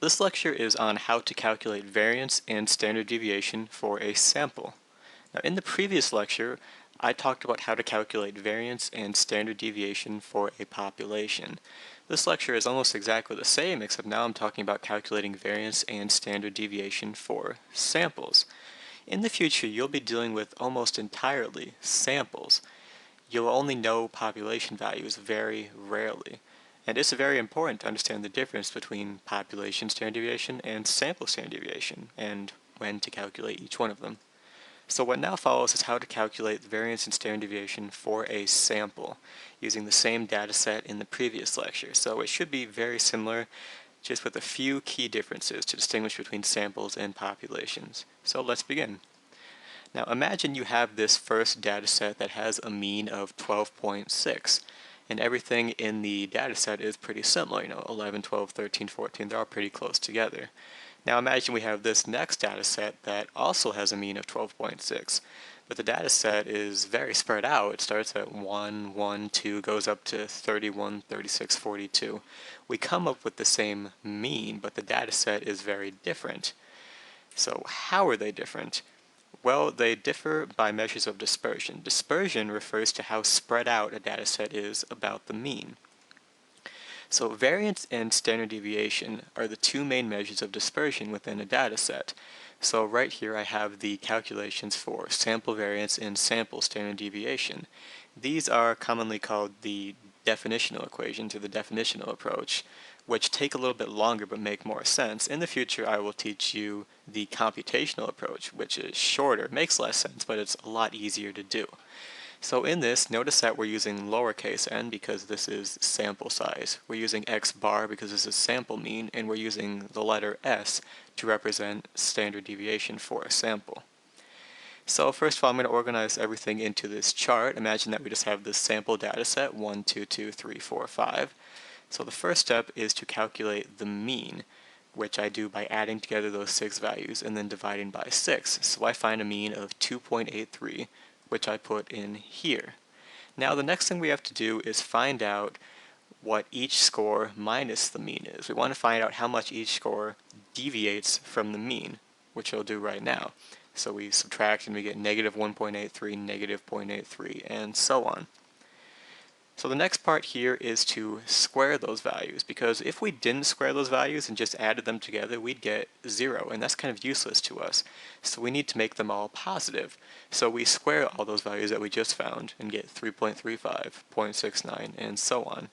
This lecture is on how to calculate variance and standard deviation for a sample. Now, in the previous lecture, I talked about how to calculate variance and standard deviation for a population. This lecture is almost exactly the same, except now I'm talking about calculating variance and standard deviation for samples. In the future, you'll be dealing with almost entirely samples. You'll only know population values very rarely. And it's very important to understand the difference between population standard deviation and sample standard deviation, and when to calculate each one of them. So what now follows is how to calculate the variance and standard deviation for a sample, using the same data set in the previous lecture. So it should be very similar, just with a few key differences to distinguish between samples and populations. So let's begin. Now imagine you have this first data set that has a mean of 12.6. And everything in the data set is pretty similar, 11, 12, 13, 14, they're all pretty close together. Now imagine we have this next data set that also has a mean of 12.6, but the data set is very spread out. It starts at 1, 1, 2, goes up to 31, 36, 42. We come up with the same mean, but the data set is very different. So how are they different? Well, they differ by measures of dispersion. Dispersion refers to how spread out a data set is about the mean. So variance and standard deviation are the two main measures of dispersion within a data set. So right here I have the calculations for sample variance and sample standard deviation. These are commonly called the definitional equations or the definitional approach, which take a little bit longer but make more sense. In the future I will teach you the computational approach, which is shorter, makes less sense, but it's a lot easier to do. So in this, notice that we're using lowercase n because this is sample size. We're using x bar because this is sample mean, and we're using the letter s to represent standard deviation for a sample. So first of all, I'm going to organize everything into this chart. Imagine that we just have this sample data set, 1, 2, 2, 3, 4, 5. So the first step is to calculate the mean, which I do by adding together those 6 values and then dividing by 6. So I find a mean of 2.83, which I put in here. Now the next thing we have to do is find out what each score minus the mean is. We want to find out how much each score deviates from the mean, which I'll do right now. So we subtract and we get negative 1.83, negative 0.83, and so on. So the next part here is to square those values, because if we didn't square those values and just added them together, we'd get 0, and that's kind of useless to us. So we need to make them all positive. So we square all those values that we just found and get 3.35, 0.69, and so on.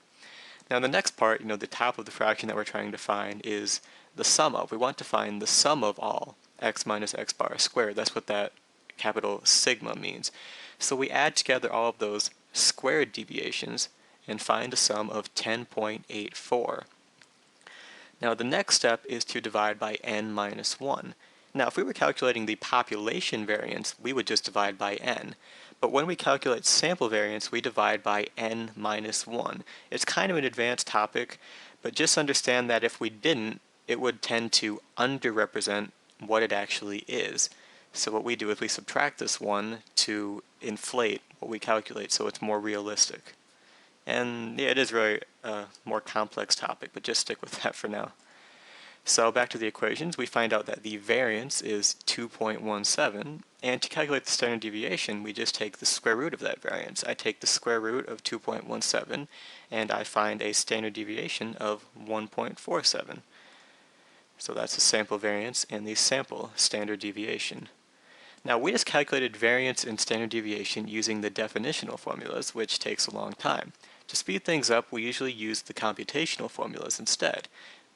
Now the next part, the top of the fraction that we're trying to find is the sum of. We want to find the sum of all x minus x bar squared. That's what that capital sigma means. So we add together all of those squared deviations and find a sum of 10.84. Now the next step is to divide by n minus 1. Now if we were calculating the population variance, we would just divide by n. But when we calculate sample variance, we divide by n minus 1. It's kind of an advanced topic, but just understand that if we didn't, it would tend to underrepresent what it actually is. So what we do is we subtract this 1 to inflate what we calculate so it's more realistic. And yeah, it is really a more complex topic, but just stick with that for now. So back to the equations, we find out that the variance is 2.17, and to calculate the standard deviation, we just take the square root of that variance. I take the square root of 2.17, and I find a standard deviation of 1.47. So that's the sample variance and the sample standard deviation. Now we just calculated variance and standard deviation using the definitional formulas, which takes a long time. To speed things up, we usually use the computational formulas instead.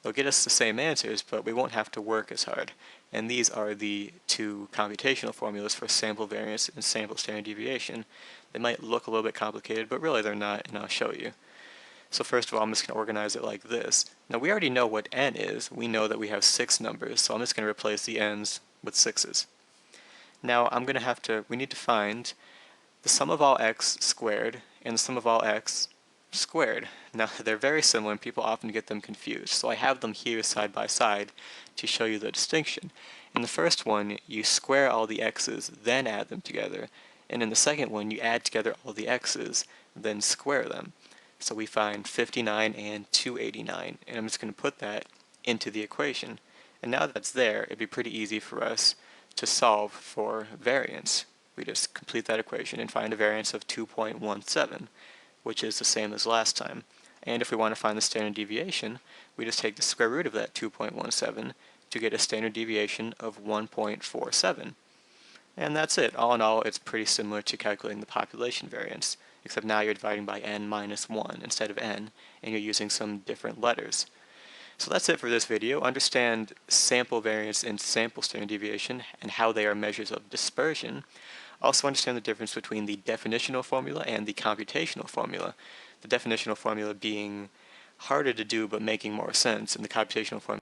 They'll get us the same answers, but we won't have to work as hard. And these are the two computational formulas for sample variance and sample standard deviation. They might look a little bit complicated, but really they're not, and I'll show you. So first of all, I'm just going to organize it like this. Now we already know what n is. We know that we have 6 numbers, so I'm just going to replace the n's with 6's. Now we need to find the sum of all x squared and the sum of all x squared. Now they're very similar and people often get them confused, so I have them here side by side to show you the distinction. In the first one, you square all the x's, then add them together, and in the second one, you add together all the x's, then square them. So we find 59 and 289, and I'm just going to put that into the equation. And now that it's there, it'd be pretty easy for us to solve for variance. We just complete that equation and find a variance of 2.17, which is the same as last time. And if we want to find the standard deviation, we just take the square root of that 2.17 to get a standard deviation of 1.47. And that's it. All in all, it's pretty similar to calculating the population variance, except now you're dividing by n minus 1 instead of n, and you're using some different letters. So that's it for this video. Understand sample variance and sample standard deviation and how they are measures of dispersion. Also understand the difference between the definitional formula and the computational formula. The definitional formula being harder to do but making more sense, and the computational formula